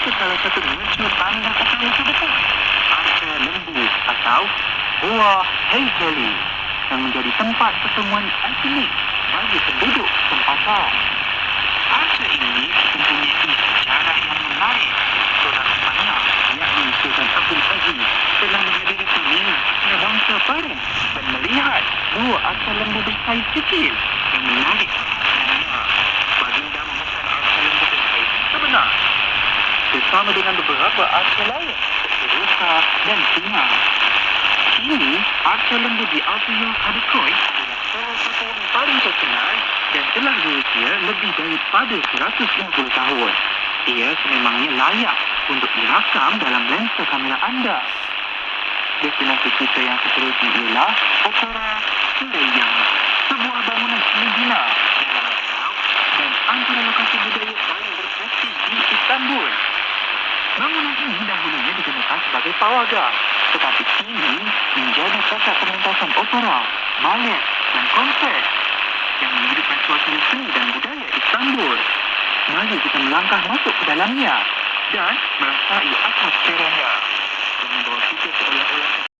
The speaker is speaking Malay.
ke salah satu museum pandang utama terbesar, Arca Lembu atau Goa Heyseli, yang menjadi tempat pertemuan ikonik bagi penduduk tempatan. Arca ini mempunyai sejarah yang menarik. Seorang pemanah, yakni Sultan Abdul Aziz, telah menghadiri pameran pada bangsa Paris dan melihat dua arca lembu bersaiz kecil yang menarik perhatiannya. Baginda memesan arca lembu bersaiz sebenar bersama dengan beberapa arca lain seperti rusa dan singa. Kini, arca lembu di Alpia Kadekoi adalah salah satu yang paling terkenal dan telah berusia lebih daripada 150 tahun. Ia sememangnya layak untuk direkam dalam lensa kamera anda. Destinasi kita yang seterusnya ialah Opera Suriang, sebuah bangunan Medina yang terkenal dan antara lokasi budaya paling berprestij di Istanbul. Bangunan ini dahulunya digunakan sebagai pawaga, tetapi kini menjadi pusat pementasan opera, balet dan konsert yang menghidupkan suasana seni dan budaya Istanbul. Mari kita melangkah masuk ke dalamnya dan merasai atmosferanya. Yang membawa kita seolah-olah